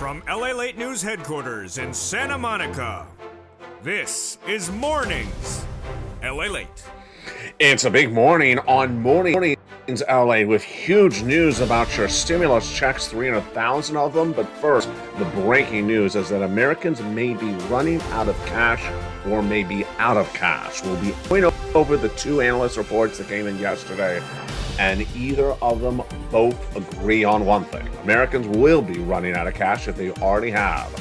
From LA Late News headquarters in Santa Monica, this is Mornings LA Late. It's a big morning on Mornings LA with huge news about your stimulus checks, 300,000 of them. But first, the breaking news is that Americans may be running out of cash or may be out of cash. We'll be going over the two analyst reports that came in yesterday, and either of them both agree on one thing. Americans will be running out of cash if they already have.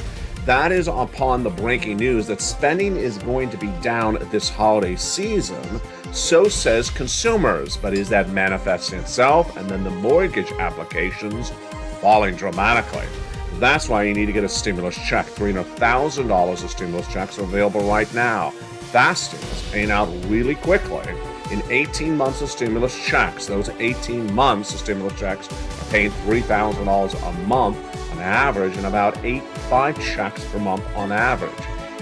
That is upon the breaking news that spending is going to be down this holiday season. So says consumers. But is that manifesting itself? And then the mortgage applications falling dramatically. That's why you need to get a stimulus check. $300,000 of stimulus checks are available right now. Fasting is paying out really quickly. In 18 months of stimulus checks, those 18 months of stimulus checks are paying $3,000 a month on average, and about 5 checks per month on average.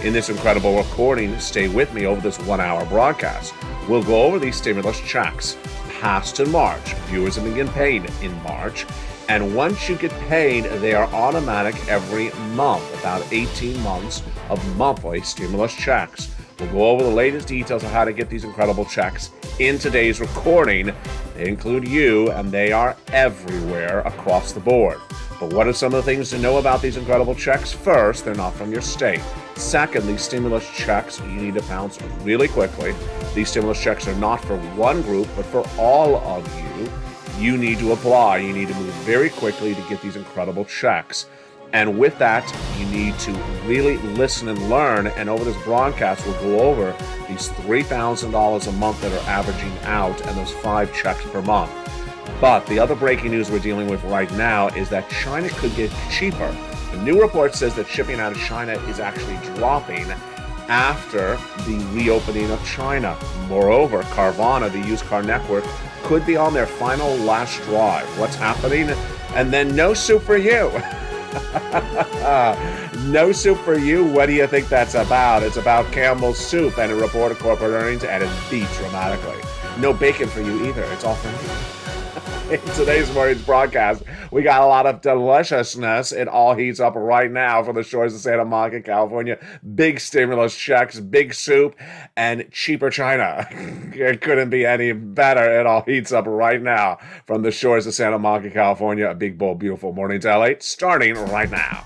In this incredible recording, stay with me over this 1-hour broadcast. We'll go over these stimulus checks passed in March. Viewers have been getting paid in March. And once you get paid, they are automatic every month, about 18 months of monthly stimulus checks. We'll go over the latest details of how to get these incredible checks in today's recording. They include you, and they are everywhere across the board. But what are some of the things to know about these incredible checks? First, they're not from your state. Second, these stimulus checks, you need to pounce really quickly. These stimulus checks are not for one group, but for all of you. You need to apply. You need to move very quickly to get these incredible checks. And with that, you need to really listen and learn. And over this broadcast, we'll go over these $3,000 a month that are averaging out and those 5 checks per month. But the other breaking news we're dealing with right now is that China could get cheaper. The new report says that shipping out of China is actually dropping after the reopening of China. Moreover, Carvana, the used car network, could be on their final last drive. What's happening? And then no soup for you. No soup for you. What do you think that's about? It's about Campbell's Soup and a report of corporate earnings, and it beat dramatically. No bacon for you either. It's all for me. In today's morning's broadcast, we got a lot of deliciousness. It all heats up right now from the shores of Santa Monica, California. Big stimulus checks, big soup, and cheaper China. It couldn't be any better. It all heats up right now from the shores of Santa Monica, California. A big, bold, beautiful morning to LA, starting right now.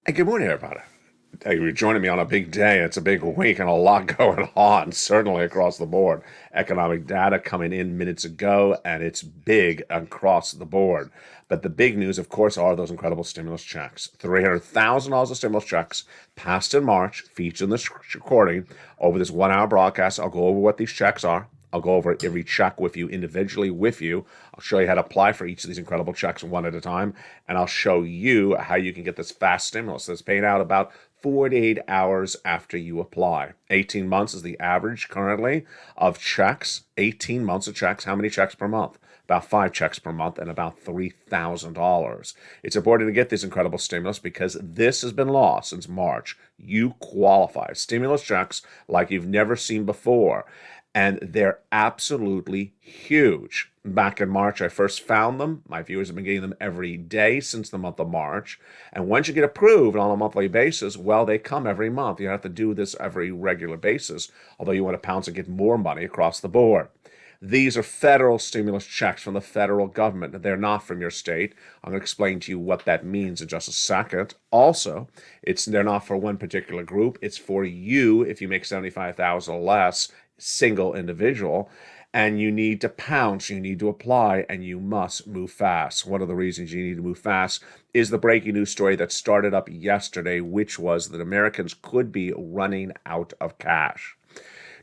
Hey, good morning, everybody. Thank you for joining me on a big day. It's a big week and a lot going on, certainly across the board. Economic data coming in minutes ago, and it's big across the board. But the big news, of course, are those incredible stimulus checks. $300,000 of stimulus checks passed in March, featured in this recording. Over this 1-hour broadcast, I'll go over what these checks are. I'll go over every check with you individually with you. I'll show you how to apply for each of these incredible checks one at a time. And I'll show you how you can get this fast stimulus that's paid out about 48 hours after you apply. 18 months is the average currently of checks. 18 months of checks. How many checks per month? About 5 checks per month and about $3,000. It's important to get this incredible stimulus because this has been lost since March. You qualify. Stimulus checks like you've never seen before. And they're absolutely huge. Back in March, I first found them. My viewers have been getting them every day since the month of March. And once you get approved on a monthly basis, well, they come every month. You don't have to do this every regular basis, although you want to pounce and get more money across the board. These are federal stimulus checks from the federal government. They're not from your state. I'm going to explain to you what that means in just a second. Also, they're not for one particular group. It's for you if you make $75,000 or less, single individual, and you need to pounce, you need to apply, and you must move fast. One of the reasons you need to move fast is the breaking news story that started up yesterday, which was that Americans could be running out of cash.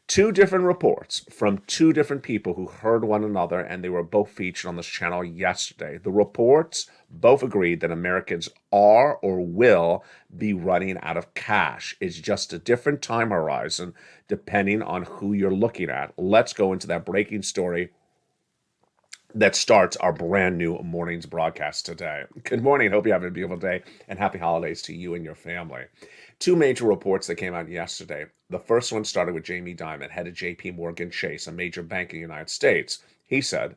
Two different reports from two different people who heard one another, and they were both featured on this channel yesterday. The reports both agreed that Americans are or will be running out of cash. It's just a different time horizon depending on who you're looking at. Let's go into that breaking story that starts our brand new morning's broadcast today. Good morning. Hope you have a beautiful day, and happy holidays to you and your family. Two major reports that came out yesterday. The first one started with Jamie Dimon, head of JP Morgan Chase, a major bank in the United States. He said,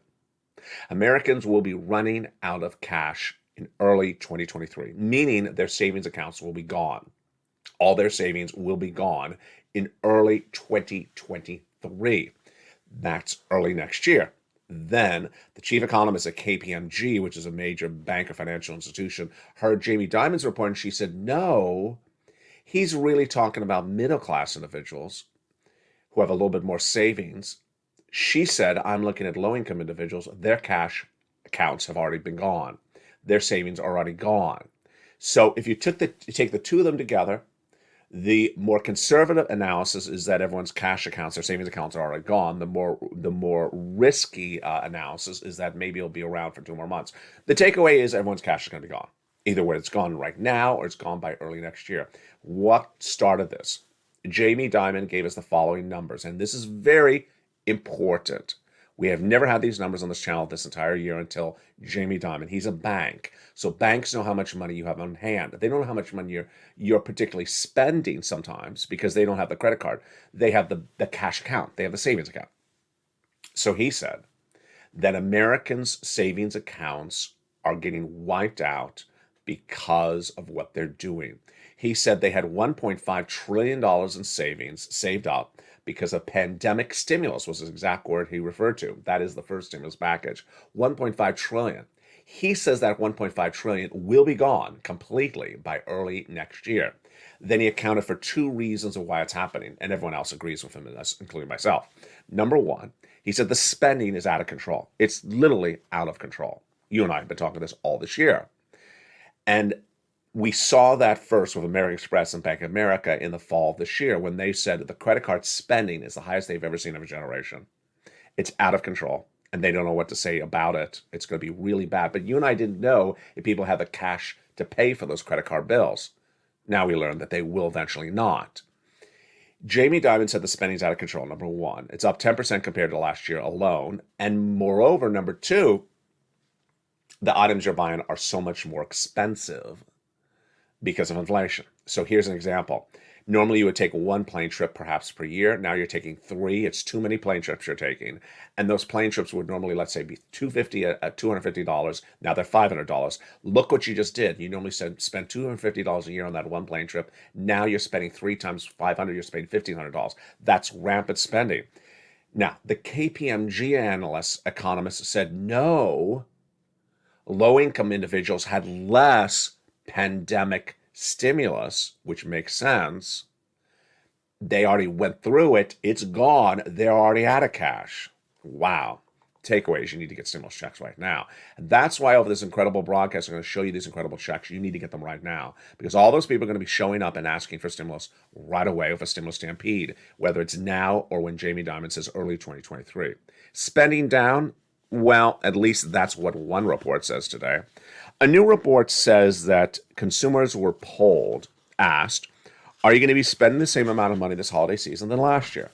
Americans will be running out of cash in early 2023, meaning their savings accounts will be gone. All their savings will be gone in early 2023. That's early next year. Then the chief economist at KPMG, which is a major bank or financial institution, heard Jamie Dimon's report, and she said, no, he's really talking about middle-class individuals who have a little bit more savings. She said, I'm looking at low-income individuals. Their cash accounts have already been gone. Their savings are already gone. So if you take the two of them together, the more conservative analysis is that everyone's cash accounts, their savings accounts are already gone. The more risky analysis is that maybe it'll be around for 2 more months. The takeaway is everyone's cash is going to be gone. Either way, it's gone right now or it's gone by early next year. What started this? Jamie Dimon gave us the following numbers, and this is very important. We have never had these numbers on this channel this entire year until Jamie Dimon. He's a bank. So banks know how much money you have on hand. They don't know how much money you're particularly spending sometimes because they don't have the credit card. They have the cash account. They have the savings account. So he said that Americans' savings accounts are getting wiped out because of what they're doing. He said they had $1.5 trillion in savings saved up because of pandemic stimulus was his exact word he referred to. That is the first stimulus package, $1.5 trillion. He says that $1.5 trillion will be gone completely by early next year. Then he accounted for two reasons of why it's happening, and everyone else agrees with him in this, including myself. Number one, he said the spending is out of control. It's literally out of control. You and I have been talking this all this year. And we saw that first with American Express and Bank of America in the fall of this year when they said that the credit card spending is the highest they've ever seen of a generation. It's out of control, and they don't know what to say about it. It's going to be really bad. But you and I didn't know if people have the cash to pay for those credit card bills. Now we learned that they will eventually not. Jamie Dimon said the spending's out of control, number one. It's up 10% compared to last year alone. And moreover, number two, the items you're buying are so much more expensive because of inflation. So here's an example. Normally you would take one plane trip perhaps per year. Now you're taking 3. It's too many plane trips you're taking. And those plane trips would normally, let's say, be $250 at $250. Now they're $500. Look what you just did. You normally spend $250 a year on that one plane trip. Now you're spending 3 times 500, you're spending $1,500. That's rampant spending. Now, the KPMG economists said no, low-income individuals had less pandemic stimulus, which makes sense. They already went through it. It's gone. They're already out of cash. Wow. Takeaways, you need to get stimulus checks right now. And that's why over this incredible broadcast, I'm going to show you these incredible checks. You need to get them right now because all those people are going to be showing up and asking for stimulus right away with a stimulus stampede, whether it's now or when Jamie Dimon says early 2023. Spending down, well, at least that's what one report says today. A new report says that consumers were asked, are you going to be spending the same amount of money this holiday season than last year?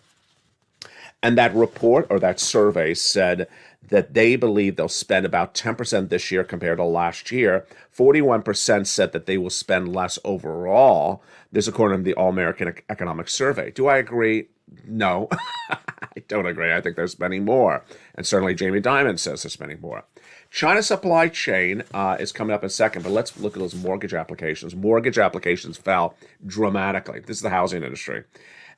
And that report or that survey said that they believe they'll spend about 10% this year compared to last year. 41% said that they will spend less overall. This according to the All-American Economic Survey. Do I agree? No, I don't agree. I think they're spending more. And certainly Jamie Dimon says they're spending more. China's supply chain is coming up in a second, but let's look at those mortgage applications. Mortgage applications fell dramatically. This is the housing industry.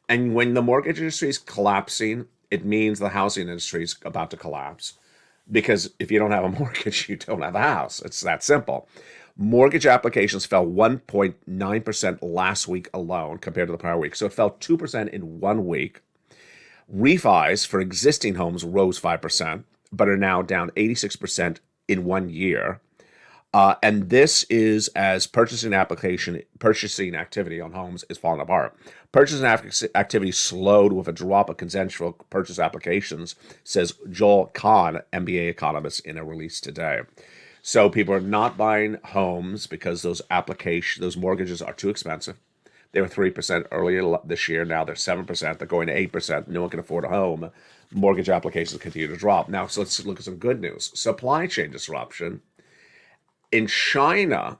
And when the mortgage industry is collapsing, it means the housing industry is about to collapse. Because if you don't have a mortgage, you don't have a house. It's that simple. Mortgage applications fell 1.9% last week alone compared to the prior week. So it fell 2% in 1 week. Refis for existing homes rose 5%, but are now down 86% in 1 year. And this is as purchasing activity on homes is falling apart. Purchasing activity slowed with a drop of consensual purchase applications, says Joel Kahn, MBA economist, in a release today. So people are not buying homes because those mortgages are too expensive. They were 3% earlier this year. Now they're 7%. They're going to 8%. No one can afford a home. Mortgage applications continue to drop. Now, so let's look at some good news. Supply chain disruption in China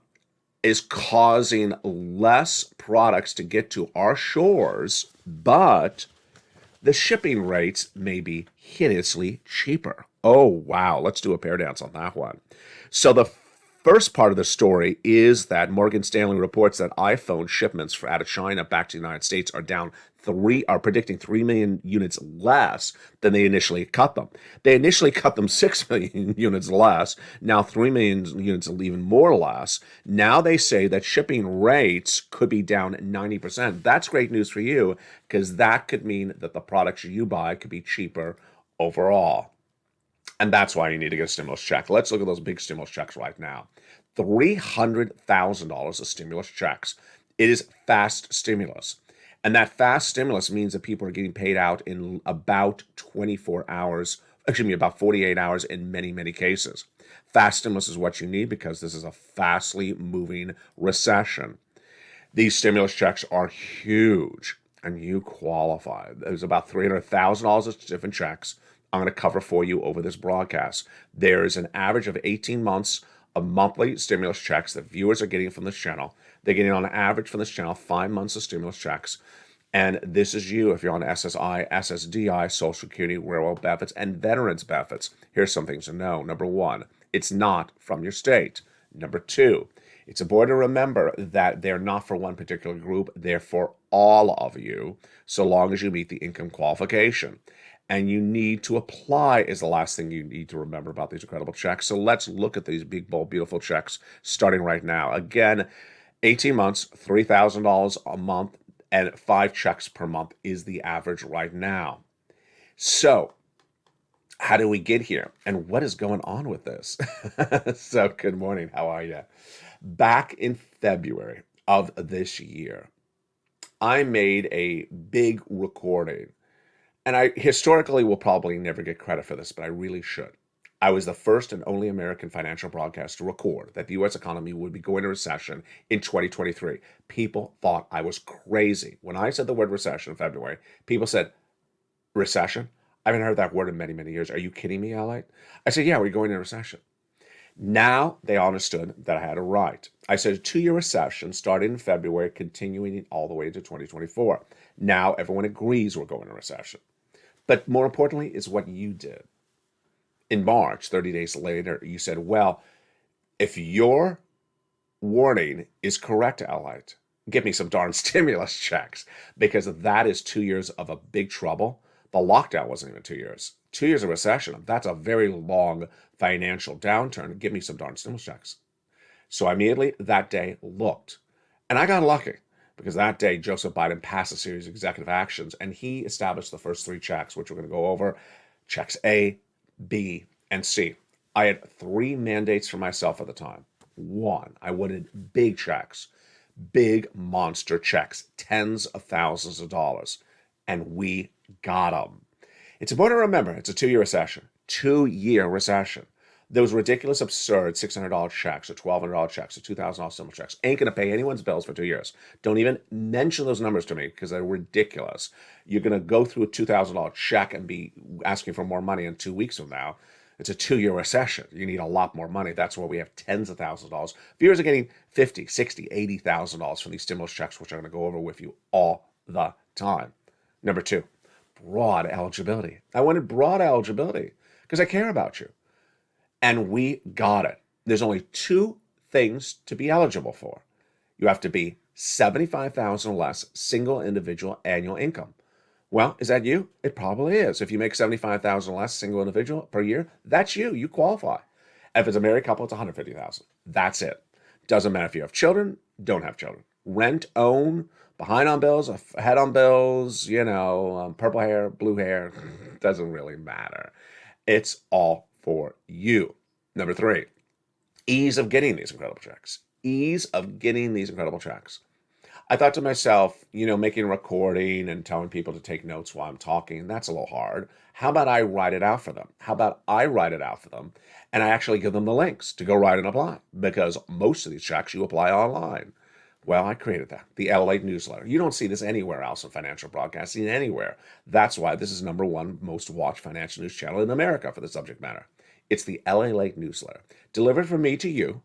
is causing less products to get to our shores, but the shipping rates may be hideously cheaper. Oh, wow. Let's do a pair dance on that one. So the first part of the story is that Morgan Stanley reports that iPhone shipments out of China back to the United States are predicting 3 million units less than they initially cut them. They initially cut them 6 million units less. Now 3 million units, even more less. Now they say that shipping rates could be down 90%. That's great news for you, because that could mean that the products you buy could be cheaper overall. And that's why you need to get a stimulus check. Let's look at those big stimulus checks right now. $300,000 of stimulus checks. It is fast stimulus. And that fast stimulus means that people are getting paid out in about 24 hours, about 48 hours in many, many cases. Fast stimulus is what you need because this is a fastly moving recession. These stimulus checks are huge, and you qualify. There's about $300,000 of different checks I'm going to cover for you over this broadcast. There is an average of 18 months of monthly stimulus checks that viewers are getting from this channel. They're getting on average from this channel 5 months of stimulus checks. And this is you if you're on SSI, SSDI, Social Security, railroad benefits, and veterans benefits. Here's some things to know. Number one, it's not from your state. Number two, it's important to remember that they're not for one particular group. They're for all of you, so long as you meet the income qualification. And you need to apply is the last thing you need to remember about these incredible checks. So let's look at these big, bold, beautiful checks starting right now. Again, 18 months, $3,000 a month, and 5 checks per month is the average right now. So how do we get here? And what is going on with this? So good morning. How are you? Back in February of this year, I made a big recording. And I historically will probably never get credit for this, but I really should. I was the first and only American financial broadcast to record that the U.S. economy would be going into recession in 2023. People thought I was crazy. When I said the word recession in February, people said, recession? I haven't heard that word in many, many years. Are you kidding me, Ally? I said, yeah, we're going into recession. Now they understood that I had it right. I said a 2-year recession starting in February, continuing all the way to 2024. Now everyone agrees we're going into recession. But more importantly is what you did. In March, 30 days later, you said, well, if your warning is correct, Allied, give me some darn stimulus checks, because that is 2 years of a big trouble. The lockdown wasn't even 2 years. 2 years of recession, that's a very long financial downturn. Give me some darn stimulus checks. So I immediately that day looked, and I got lucky. Because that day, Joseph Biden passed a series of executive actions, and he established the first 3 checks, which we're going to go over. Checks A, B, and C. I had 3 mandates for myself at the time. 1, I wanted big checks, big monster checks, tens of thousands of dollars, and we got them. It's important to remember, it's a 2-year recession. 2-year recession. Those ridiculous, absurd $600 checks or $1,200 checks or $2,000 stimulus checks ain't going to pay anyone's bills for 2 years. Don't even mention those numbers to me because they're ridiculous. You're going to go through a $2,000 check and be asking for more money in 2 weeks from now. It's a 2-year recession. You need a lot more money. That's why we have tens of thousands of dollars. Viewers are getting $50,000, $60,000, $80,000 from these stimulus checks, which I'm going to go over with you all the time. Number 2, broad eligibility. I wanted broad eligibility because I care about you. And we got it. There's only 2 things to be eligible for. You have to be $75,000 or less single individual annual income. Well, is that you? It probably is. If you make $75,000 or less single individual per year, that's you. You qualify. If it's a married couple, it's $150,000. That's it. Doesn't matter if you have children, don't have children. Rent, own, behind on bills, ahead on bills, purple hair, blue hair, doesn't really matter. It's all for you. Number 3, Ease of getting these incredible checks. Ease of getting these incredible checks. I thought to myself, making a recording and telling people to take notes while I'm talking, that's a little hard. How about I write it out for them? How about I write it out for them and I actually give them the links to go write and apply? Because most of these checks you apply online. Well, I created that, the LA newsletter. You don't see this anywhere else in financial broadcasting, anywhere. That's why this is #1 most watched financial news channel in America for the subject matter. It's the LA Lake newsletter, delivered from me to you,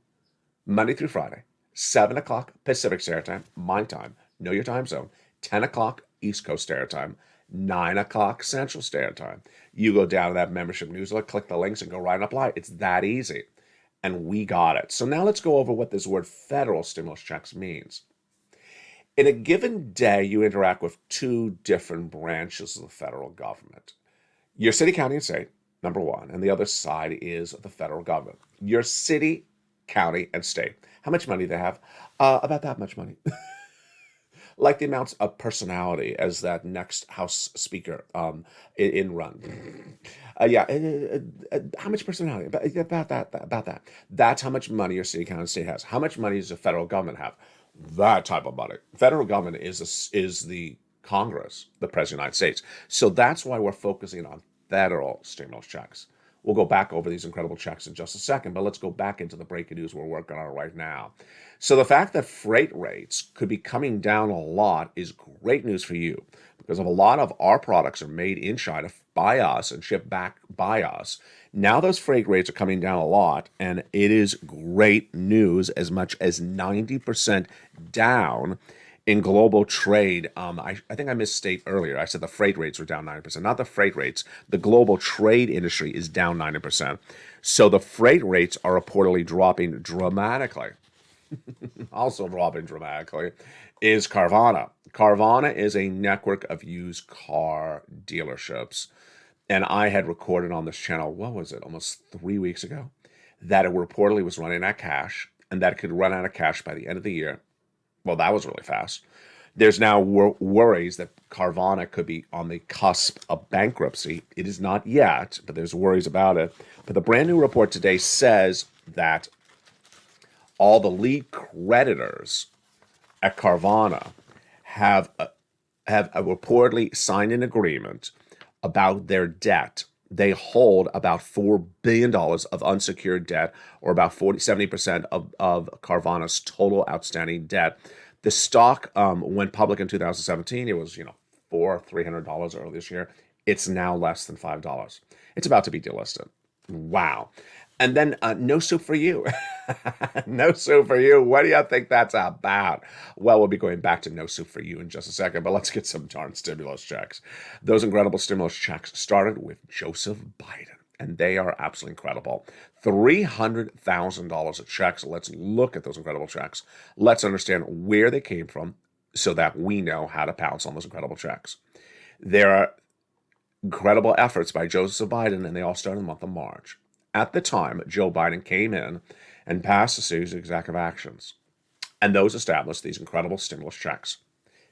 Monday through Friday, 7 o'clock Pacific Standard Time, my time, know your time zone, 10 o'clock East Coast Standard Time, 9 o'clock Central Standard Time. You go down to that membership newsletter, click the links, and go right and apply. It's that easy. And we got it. So now let's go over what this word federal stimulus checks means. In a given day, you interact with two different branches of the federal government. Your city, county, and state, #1, and the other side is the federal government. Your city, county, and state. How much money they have? About that much money. Like the amounts of personality as that next House Speaker in run. How much personality? About that. That's how much money your city, county, and state has. How much money does the federal government have? That type of money. Federal government is the Congress, the President of the United States. So that's why we're focusing on federal stimulus checks. We'll go back over these incredible checks in just a second, but let's go back into the breaking news we're working on right now. So the fact that freight rates could be coming down a lot is great news for you, because a lot of our products are made in China by us and shipped back by us. Now those freight rates are coming down a lot, and it is great news, as much as 90% down in global trade. I think I misstate earlier. I said the freight rates were down 90%. Not the freight rates. The global trade industry is down 90%. So the freight rates are reportedly dropping dramatically. Also dropping dramatically is Carvana. Carvana is a network of used car dealerships. And I had recorded on this channel, what was it, almost 3 weeks ago, that it reportedly was running out of cash, and that it could run out of cash by the end of the year. Well, that was really fast. There's now worries that Carvana could be on the cusp of bankruptcy. It is not yet, but there's worries about it. But the brand new report today says that all the lead creditors at Carvana have reportedly signed an agreement about their debt. They hold about $4 billion of unsecured debt, or about 70% of Carvana's total outstanding debt. The stock went public in 2017. It was, $300 earlier this year. It's now less than $5. It's about to be delisted. Wow. And then no soup for you. No soup for you. What do you think that's about? Well, we'll be going back to no soup for you in just a second, but let's get some darn stimulus checks. Those incredible stimulus checks started with Joseph Biden, and they are absolutely incredible. $300,000 of checks. Let's look at those incredible checks. Let's understand where they came from so that we know how to pounce on those incredible checks. There are incredible efforts by Joseph Biden, and they all started in the month of March. At the time, Joe Biden came in and passed a series of executive actions, and those established these incredible stimulus checks.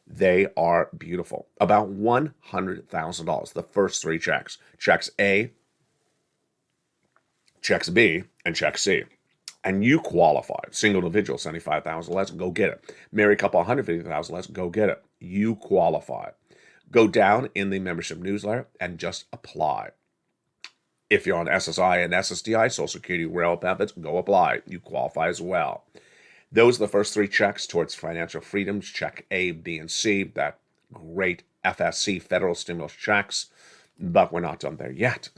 They are beautiful. About $100,000, the first three checks. Checks A, checks B, and check C. And you qualified. Single individual, $75,000, let's go get it. Married couple, $150,000, let's go get it. You qualified. Go down in the membership newsletter and just apply. If you're on SSI and SSDI, Social Security, Rail benefits, go apply. You qualify as well. Those are the first three checks towards financial freedoms. Check A, B, and C. That great FSC, federal stimulus checks. But we're not done there yet.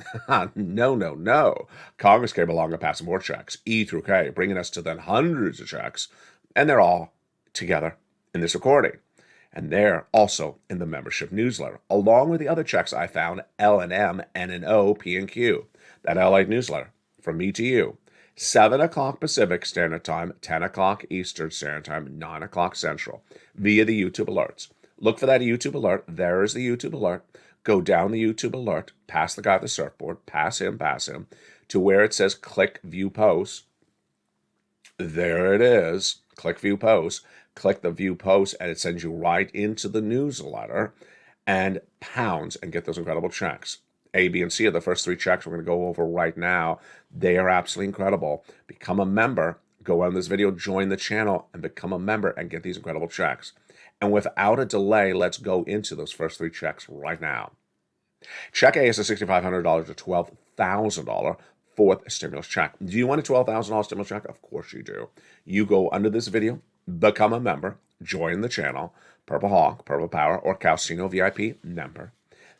No. Congress came along and passed more checks, E through K, bringing us to then hundreds of checks. And they're all together in this recording. And they're also in the membership newsletter, along with the other checks I found, L and M, N and O, P and Q. That LA newsletter, from me to you. 7 o'clock Pacific Standard Time, 10 o'clock Eastern Standard Time, 9 o'clock Central, via the YouTube alerts. Look for that YouTube alert. There is the YouTube alert. Go down the YouTube alert, past the guy with the surfboard, pass him, to where it says click view post. There it is. Click view post. Click the view post, and it sends you right into the newsletter, and pounds and get those incredible checks. A, B, and C are the first three checks we're going to go over right now. They are absolutely incredible. Become a member. Go on this video, join the channel, and become a member and get these incredible checks. And without a delay, let's go into those first three checks right now. Check A is a $6,500 to $12,000 fourth stimulus check. Do you want a $12,000 stimulus check? Of course you do. You go under this video, become a member, join the channel, Purple Hawk, Purple Power, or Calcino VIP member.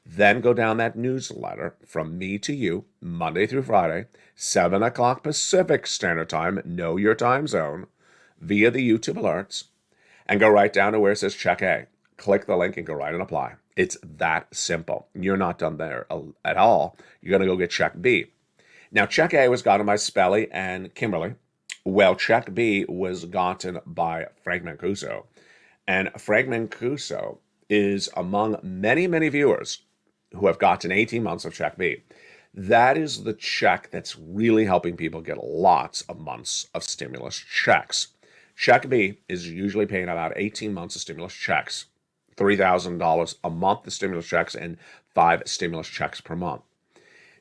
Then go down that newsletter from me to you, Monday through Friday, 7 o'clock Pacific Standard Time, know your time zone, via the YouTube alerts, and go right down to where it says Check A. Click the link and go right and apply. It's that simple. You're not done there at all. You're going to go get Check B. Now, Check A was gotten by Spelly and Kimberly. Well, Check B was gotten by Frank Mancuso. And Frank Mancuso is among many, many viewers who have gotten 18 months of Check B. That is the check that's really helping people get lots of months of stimulus checks. Check B is usually paying about 18 months of stimulus checks, $3,000 a month of stimulus checks, and 5 stimulus checks per month.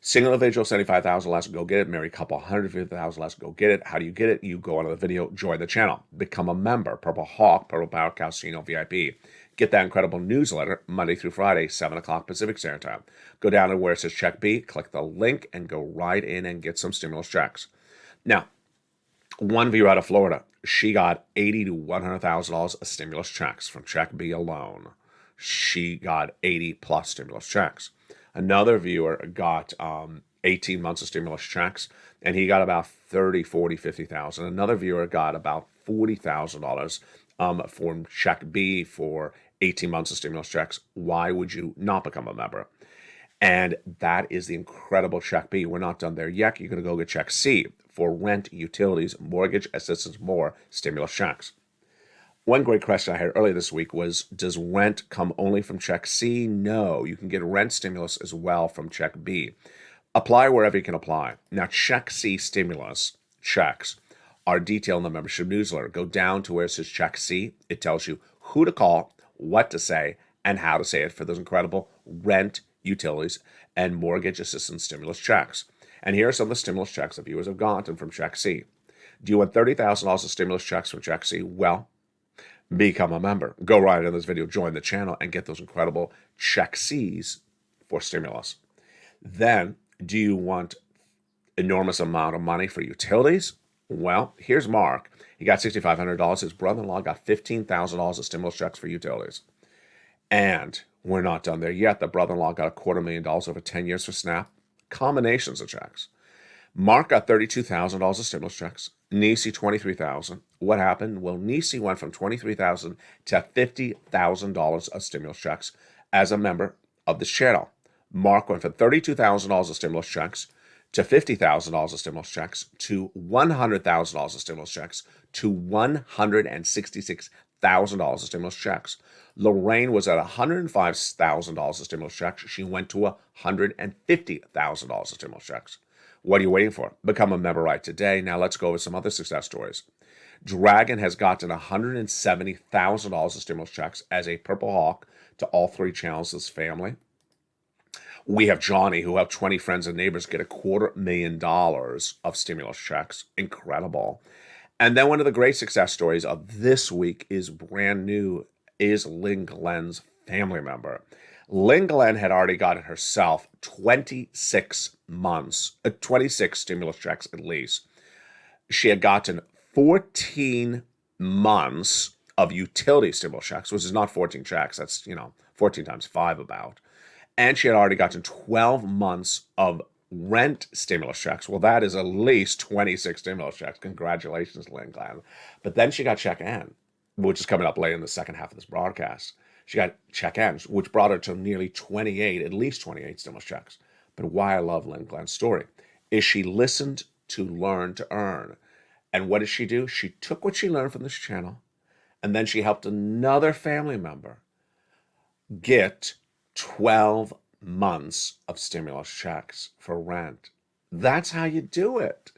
Single individual, $75,000 less, go get it. Married couple, $150,000 less, go get it. How do you get it? You go onto the video, join the channel, become a member, Purple Hawk, Purple Power, Calcino VIP. Get that incredible newsletter Monday through Friday, 7 o'clock Pacific Standard Time. Go down to where it says Check B, click the link, and go right in and get some stimulus checks. Now, one viewer out of Florida, she got $80,000 to $100,000 of stimulus checks from Check B alone. She got 80 plus stimulus checks. Another viewer got 18 months of stimulus checks, and he got about 30, 40, 50,000. Another viewer got about $40,000 from Check B for 18 months of stimulus checks. Why would you not become a member? And that is the incredible Check B. We're not done there yet. You're going to go get Check C for rent, utilities, mortgage assistance, more stimulus checks. One great question I had earlier this week was, does rent come only from Check C? No, you can get rent stimulus as well from Check B. Apply wherever you can apply. Now, Check C stimulus checks are detailed in the membership newsletter. Go down to where it says Check C. It tells you who to call, what to say, and how to say it for those incredible rent, utilities, and mortgage assistance stimulus checks. And here are some of the stimulus checks that viewers have gotten from Check C. Do you want $30,000 of stimulus checks from Check C? Well, become a member. Go right in this video, join the channel, and get those incredible Check C's for stimulus. Then, do you want enormous amount of money for utilities? Well, here's Mark. He got $6,500. His brother-in-law got $15,000 of stimulus checks for utilities. And we're not done there yet. The brother-in-law got $250,000 over 10 years for SNAP. Combinations of checks. Mark got $32,000 of stimulus checks. Nisi, $23,000. What happened? Well, Nisi went from $23,000 to $50,000 of stimulus checks as a member of this channel. Mark went from $32,000 of stimulus checks to $50,000 of stimulus checks to $100,000 of stimulus checks to $166,000 of stimulus checks. Lorraine was at $105,000 of stimulus checks. She went to $150,000 of stimulus checks. What are you waiting for? Become a member right today. Now let's go over some other success stories. Dragon has gotten $170,000 of stimulus checks as a Purple Hawk to all 3 channels of his family. We have Johnny, who helped 20 friends and neighbors get $250,000 of stimulus checks. Incredible. And then one of the great success stories of this week is brand new, is Lynn Glenn's family member. Lynn Glenn had already gotten herself 26 months, 26 stimulus checks at least. She had gotten 14 months of utility stimulus checks, which is not 14 checks. That's, 14 times 5 about. And she had already gotten 12 months of rent stimulus checks. Well, that is at least 26 stimulus checks. Congratulations, Lynn Glenn. But then she got Check N, which is coming up later in the second half of this broadcast. She got Check N, which brought her to nearly 28, at least 28 stimulus checks. But why I love Lynn Glenn's story is she listened to learn to earn. And what did she do? She took what she learned from this channel, and then she helped another family member get 12 months of stimulus checks for rent. That's how you do it.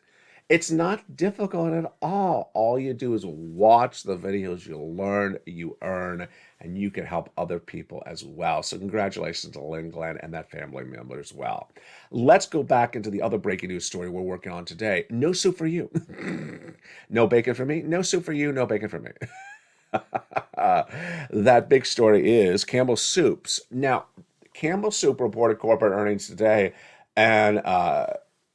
It's not difficult at all. All you do is watch the videos, you learn, you earn, and you can help other people as well. So congratulations to Lynn Glenn and that family member as well. Let's go back into the other breaking news story we're working on today. No soup for you. No bacon for me. No soup for you. No bacon for me. That big story is Campbell Soups. Now, Campbell Soup reported corporate earnings today, and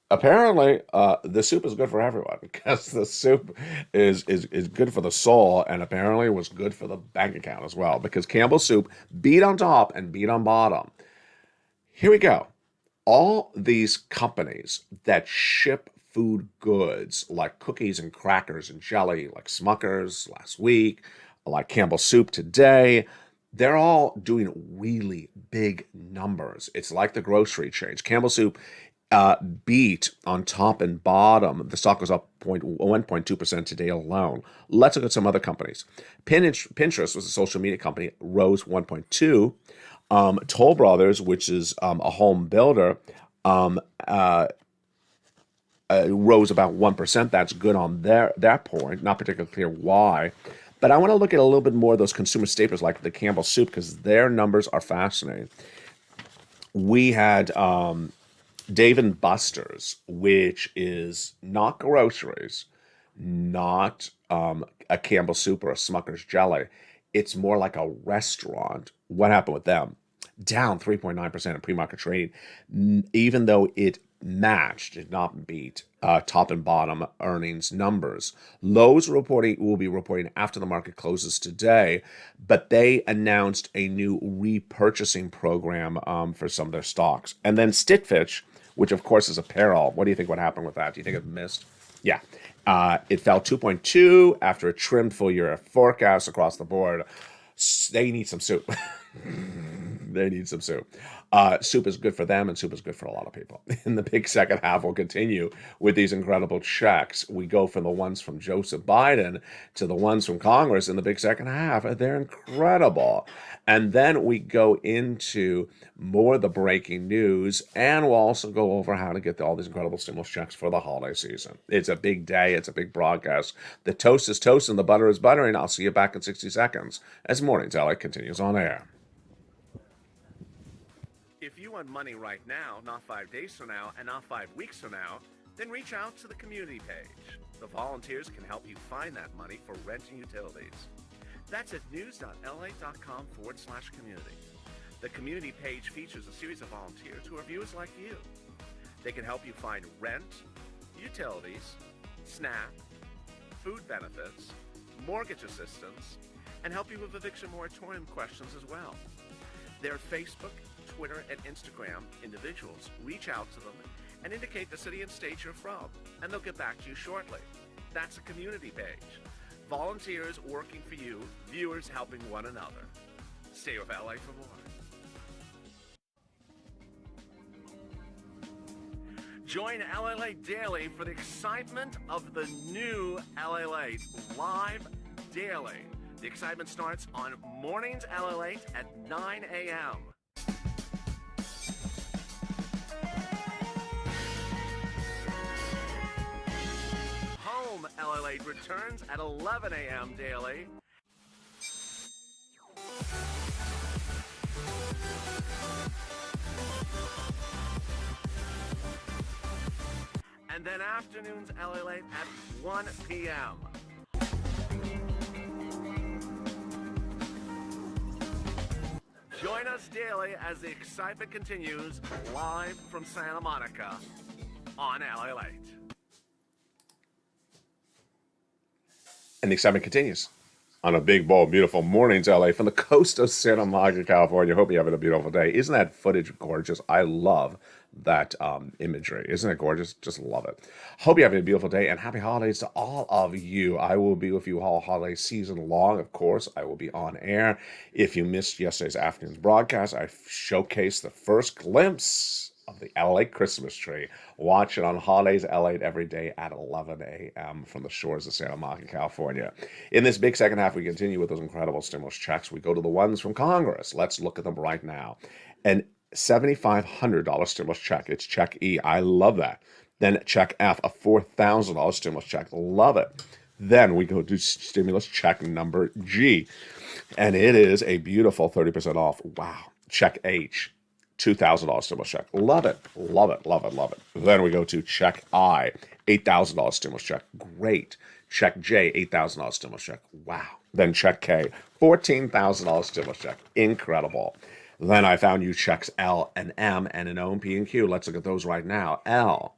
apparently the soup is good for everyone because the soup is good for the soul, and apparently was good for the bank account as well because Campbell Soup beat on top and beat on bottom. Here we go. All these companies that ship food goods like cookies and crackers and jelly, like Smucker's last week, like Campbell Soup today, they're all doing really big numbers. It's like the grocery chains. Campbell Soup beat on top and bottom. The stock was up 1.2% today alone. Let's look at some other companies. Pinterest was a social media company, rose 1.2. Toll Brothers, which is a home builder, rose about 1%. That's good on that point. Not particularly clear why. But I want to look at a little bit more of those consumer staples like the Campbell Soup because their numbers are fascinating. We had Dave and Buster's, which is not groceries, not a Campbell Soup or a Smucker's jelly. It's more like a restaurant. What happened with them? Down 3.9% in pre-market trading, even though it matched, did not beat top and bottom earnings numbers. Lowe's will be reporting after the market closes today, but they announced a new repurchasing program for some of their stocks. And then Stitch, which of course is apparel. What do you think would happen with that? Do you think it missed? Yeah. It fell 2.2 after a trimmed full year forecast across the board. They need some soup. They need some soup. Soup is good for them, and soup is good for a lot of people. In the big second half, we'll continue with these incredible checks. We go from the ones from Joseph Biden to the ones from Congress in the big second half. They're incredible. And then we go into more of the breaking news, and we'll also go over how to get all these incredible stimulus checks for the holiday season. It's a big day. It's a big broadcast. The toast is toast and the butter is buttering. I'll see you back in 60 seconds as Mornings LA continues on air. If you want money right now, not 5 days from now, and not 5 weeks from now, then reach out to the community page. The volunteers can help you find that money for rent and utilities. That's at news.la.com/community. The community page features a series of volunteers who are viewers like you. They can help you find rent, utilities, SNAP, food benefits, mortgage assistance, and help you with eviction moratorium questions as well. Their Facebook, Twitter, and Instagram individuals reach out to them and indicate the city and state you're from, and they'll get back to you shortly. That's a community page. Volunteers working for you, viewers helping one another. Stay with LA for more. Join LA Daily for the excitement of the new LA live daily. The excitement starts on Mornings LA at 9 a.m. Home LA returns at 11 a.m. daily. And then afternoons LA at 1 p.m. Join us daily as the excitement continues live from Santa Monica on LA Late. And the excitement continues on a big, bold, beautiful Mornings LA from the coast of Santa Monica, California. Hope you're having a beautiful day. Isn't that footage gorgeous? I love that imagery. Isn't it gorgeous? Just love it. Hope you're having a beautiful day and happy holidays to all of you. I will be with you all holiday season long. Of course, I will be on air. If you missed yesterday's afternoon's broadcast, I showcased the first glimpse of the LA Christmas tree. Watch it on Holidays LA every day at 11 a.m. from the shores of Santa Monica, California. In this big second half, we continue with those incredible stimulus checks. We go to the ones from Congress. Let's look at them right now. An $7,500 stimulus check. It's Check E. I love that. Then check F, a $4,000 stimulus check. Love it. Then we go to stimulus check number G, and it is a beautiful 30% off. Wow. Check H, $2,000 stimulus check. Love it. Love it. Love it. Love it. Then we go to check I, $8,000 stimulus check. Great. Check J, $8,000 stimulus check. Wow. Then check K, $14,000 stimulus check. Incredible. Then I found you checks L and M and an O and P and Q. Let's look at those right now. L,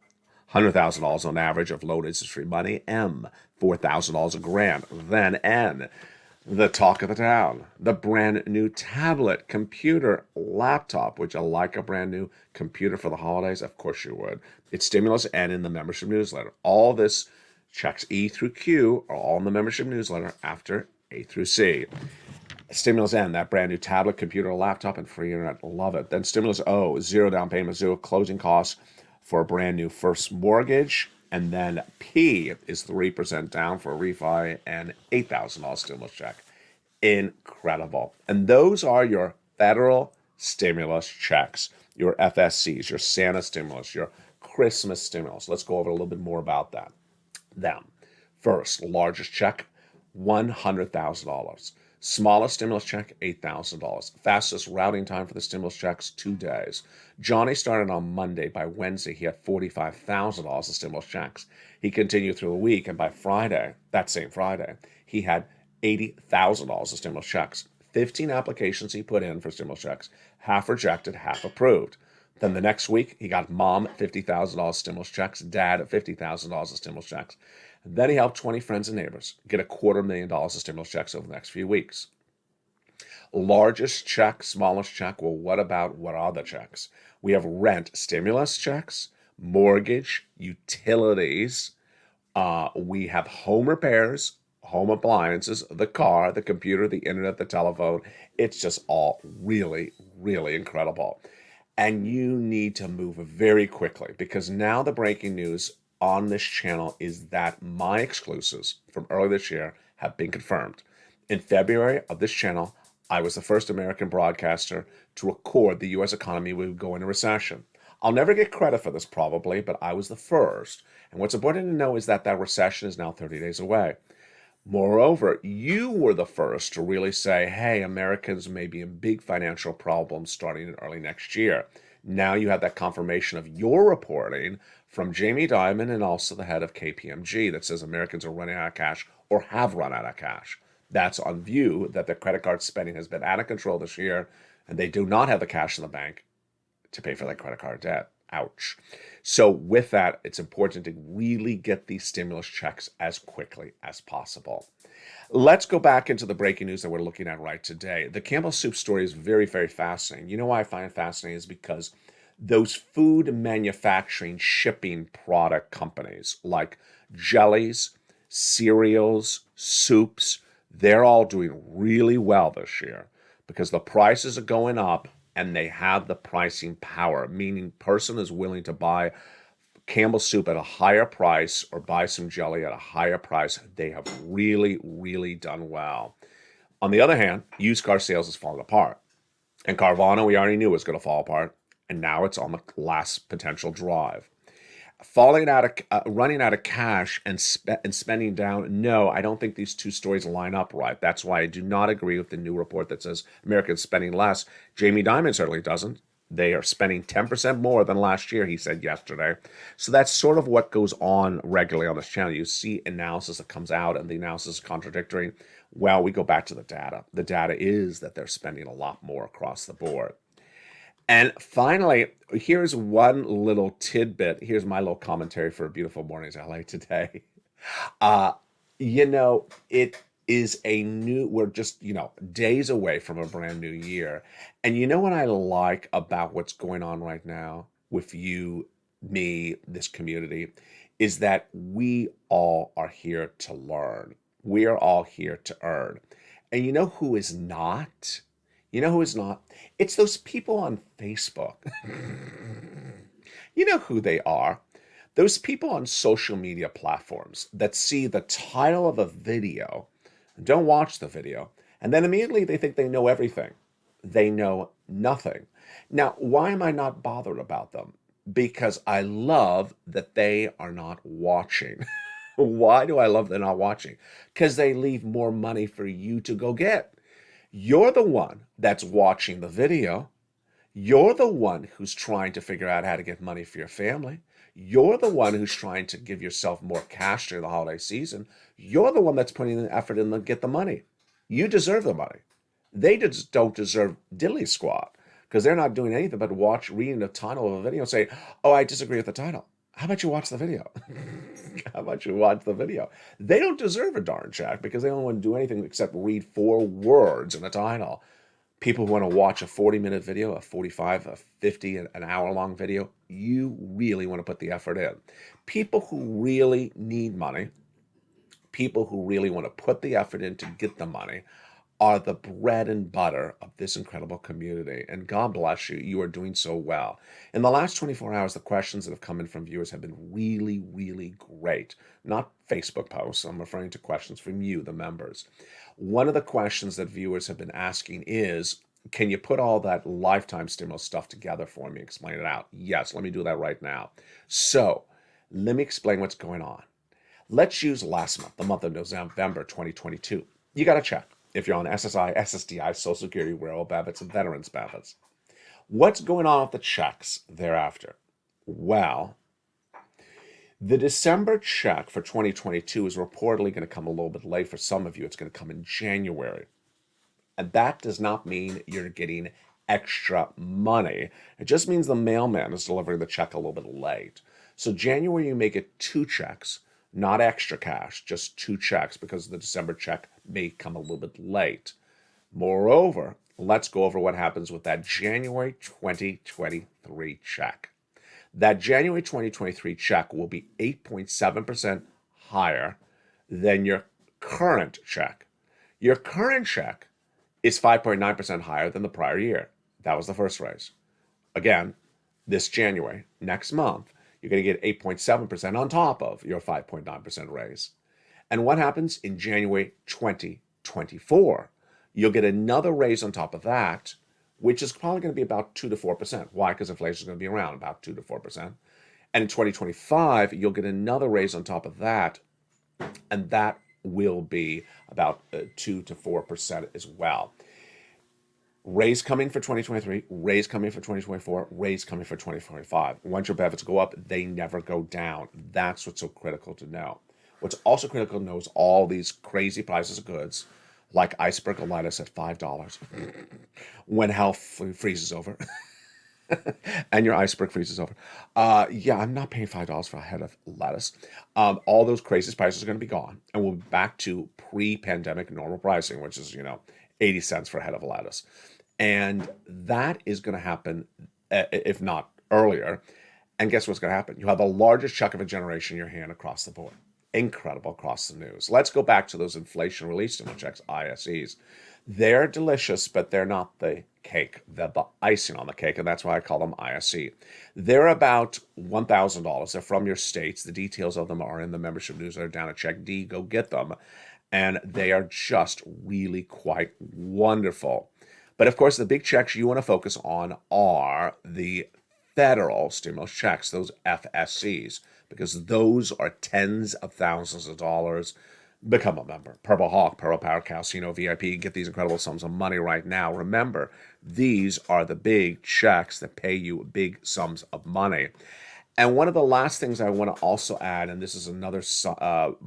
$100,000 on average of low interest free money. M, $4,000 a grant. Then N, the talk of the town, the brand new tablet, computer, laptop. Would you like a brand new computer for the holidays? Of course you would. It's stimulus and in the membership newsletter. All this checks E through Q are all in the membership newsletter after A through C. Stimulus N, that brand new tablet, computer, laptop, and free internet. Love it. Then Stimulus O, zero down payment, zero closing costs for a brand new first mortgage. And then P is 3% down for a refi and $8,000 stimulus check. Incredible. And those are your federal stimulus checks, your FSCs, your Santa stimulus, your Christmas stimulus. Let's go over a little bit more about that. Them. First, largest check, $100,000. Smallest stimulus check, $8,000. Fastest routing time for the stimulus checks, 2 days. Johnny started on Monday. By Wednesday, he had $45,000 of stimulus checks. He continued through the week, and by Friday, that same Friday, he had $80,000 of stimulus checks. 15 applications he put in for stimulus checks, half rejected, half approved. Then the next week, he got mom $50,000 stimulus checks, dad $50,000 of stimulus checks. And then he helped 20 friends and neighbors get $250,000 of stimulus checks over the next few weeks. Largest check, smallest check. Well, what are the checks? We have rent stimulus checks, mortgage, utilities. We have home repairs, home appliances, the car, the computer, the internet, the telephone. It's just all really, really incredible. And you need to move very quickly because now the breaking news on this channel is that my exclusives from earlier this year have been confirmed. In February of this channel, I was the first American broadcaster to record the U.S. economy would go into recession. I'll never get credit for this probably, but I was the first. And what's important to know is that that recession is now 30 days away. Moreover, you were the first to really say, hey, Americans may be in big financial problems starting in early next year. Now you have that confirmation of your reporting from Jamie Dimon and also the head of KPMG that says Americans are running out of cash or have run out of cash. That's on view that their credit card spending has been out of control this year and they do not have the cash in the bank to pay for that credit card debt. Ouch. So with that, it's important to really get these stimulus checks as quickly as possible. Let's go back into the breaking news that we're looking at right today. The Campbell Soup story is very, very fascinating. You know why I find it fascinating is because those food manufacturing shipping product companies like jellies, cereals, soups, they're all doing really well this year because the prices are going up and they have the pricing power, meaning person is willing to buy Campbell Soup at a higher price or buy some jelly at a higher price. They have really, really done well. On the other hand, used car sales is falling apart. And Carvana, we already knew was going to fall apart. And now it's on the last potential drive. Running out of cash and spending down. No, I don't think these two stories line up right. That's why I do not agree with the new report that says Americans spending less. Jamie Dimon certainly doesn't. They are spending 10% more than last year, he said yesterday. So that's sort of what goes on regularly on this channel. You see analysis that comes out and the analysis is contradictory. Well, we go back to the data. The data is that they're spending a lot more across the board. And finally, here's one little tidbit. Here's my little commentary for Beautiful Mornings LA today. It is we're just, days away from a brand new year. And you know what I like about what's going on right now with you, me, this community, is that we all are here to learn. We are all here to earn. And you know who is not? You know who is not? It's those people on Facebook. You know who they are. Those people on social media platforms that see the title of a video, don't watch the video, and then immediately they think they know everything. They know nothing. Now, why am I not bothered about them? because I love that they are not watching. Why do I love they're not watching? Because they leave more money for you to go get. You're the one that's watching the video. You're the one who's trying to figure out how to get money for your family. You're the one who's trying to give yourself more cash during the holiday season. You're the one that's putting the effort in to get the money. You deserve the money. They just don't deserve diddly squat because they're not doing anything but reading the title of a video and say, oh, I disagree with the title. How about you watch the video? How about you watch the video? They don't deserve a darn check because they don't want to do anything except read 4 words in the title. People who want to watch a 40-minute video, a 45, a 50, an hour-long video, you really want to put the effort in. People who really need money, people who really want to put the effort in to get the money, are the bread and butter of this incredible community. And God bless you. You are doing so well. In the last 24 hours, the questions that have come in from viewers have been really, really great. Not Facebook posts. I'm referring to questions from you, the members. One of the questions that viewers have been asking is, can you put all that lifetime stimulus stuff together for me? Explain it out. Yes, let me do that right now. So let me explain what's going on. Let's use last month, the month of November 2022. You got a check. If you're on SSI, SSDI, Social Security, rural benefits, and veterans benefits. What's going on with the checks thereafter? Well, the December check for 2022 is reportedly going to come a little bit late. For some of you, it's going to come in January. And that does not mean you're getting extra money. It just means the mailman is delivering the check a little bit late. So January, you may get 2 checks. Not extra cash, just 2 checks because the December check may come a little bit late. Moreover, let's go over what happens with that January 2023 check. That January 2023 check will be 8.7% higher than your current check. Your current check is 5.9% higher than the prior year. That was the first raise. Again, this January, next month, you're going to get 8.7% on top of your 5.9% raise. And what happens in January 2024? You'll get another raise on top of that, which is probably going to be about 2 to 4%. Why? Because inflation is going to be around about 2 to 4%. And in 2025, you'll get another raise on top of that, and that will be about 2 to 4% as well. Raise coming for 2023, raise coming for 2024, raise coming for 2025. Once your benefits go up, they never go down. That's what's so critical to know. What's also critical to know is all these crazy prices of goods, like iceberg lettuce at $5, when hell freezes over, and your iceberg freezes over. Yeah, I'm not paying $5 for a head of lettuce. All those crazy prices are going to be gone, and we'll be back to pre-pandemic normal pricing, which is, 80 cents for a head of lettuce. And that is going to happen, if not earlier. And guess what's going to happen? You have the largest check of a generation in your hand across the board. Incredible across the news. Let's go back to those inflation relief stimulus checks, ISEs. They're delicious, but they're not the cake. They're the icing on the cake, and that's why I call them ISE. They're about $1,000. They're from your states. The details of them are in the membership newsletter down at Check D. Go get them. And they are just really quite wonderful. But of course, the big checks you want to focus on are the federal stimulus checks, those FSCs, because those are tens of thousands of dollars. Become a member. Purple Hawk, Pearl Power, Casino VIP. Get these incredible sums of money right now. Remember, these are the big checks that pay you big sums of money. And one of the last things I want to also add, and this is another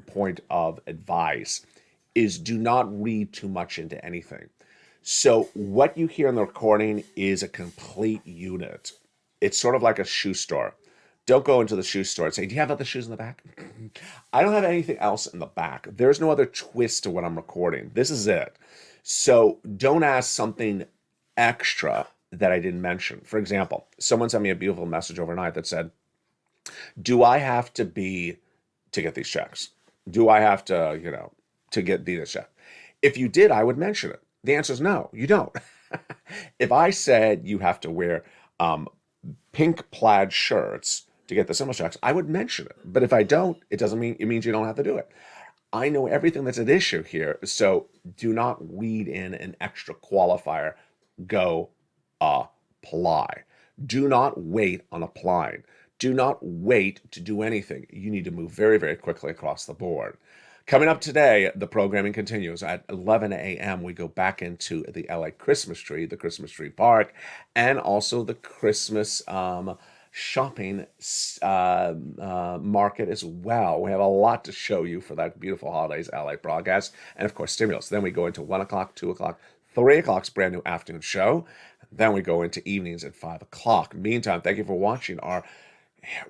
point of advice, is do not read too much into anything. So what you hear in the recording is a complete unit. It's sort of like a shoe store. Don't go into the shoe store and say, do you have other shoes in the back? I don't have anything else in the back. There's no other twist to what I'm recording. This is it. So don't ask something extra that I didn't mention. For example, someone sent me a beautiful message overnight that said, do I have to get these checks? Do I have to, to get these checks? If you did, I would mention it. The answer is no, you don't. If I said you have to wear pink plaid shirts to get the stimulus checks, I would mention it. But if I don't, it means you don't have to do it. I know everything that's at issue here, so do not read in an extra qualifier. Go apply. Do not wait on applying. Do not wait to do anything. You need to move very, very quickly across the board. Coming up today, the programming continues. At 11 a.m., we go back into the LA Christmas tree, the Christmas tree park, and also the Christmas shopping market as well. We have a lot to show you for that beautiful holidays LA broadcast, and of course, stimulus. Then we go into 1 o'clock, 2 o'clock, 3 o'clock's brand new afternoon show. Then we go into evenings at 5 o'clock. Meantime, thank you for watching our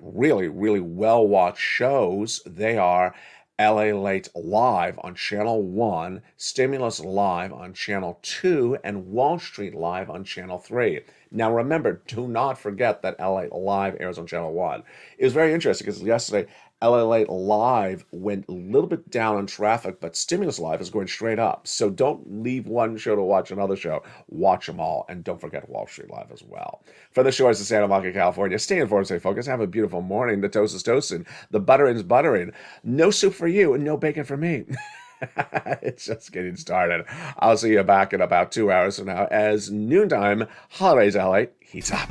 really, really well-watched shows. They are LA Late Live on Channel 1, Stimulus Live on Channel 2, and Wall Street Live on Channel 3. Now remember, do not forget that LA Live airs on Channel 1. It was very interesting because yesterday, LA Late Live went a little bit down on traffic, but Stimulus Live is going straight up. So don't leave one show to watch another show. Watch them all. And don't forget Wall Street Live as well. For the shores of Santa Monica, California, stay informed, stay focused. Have a beautiful morning. The toast is toasting. The butterin's buttering. No soup for you and no bacon for me. It's just getting started. I'll see you back in about 2 hours from now as noontime holidays LA heats up.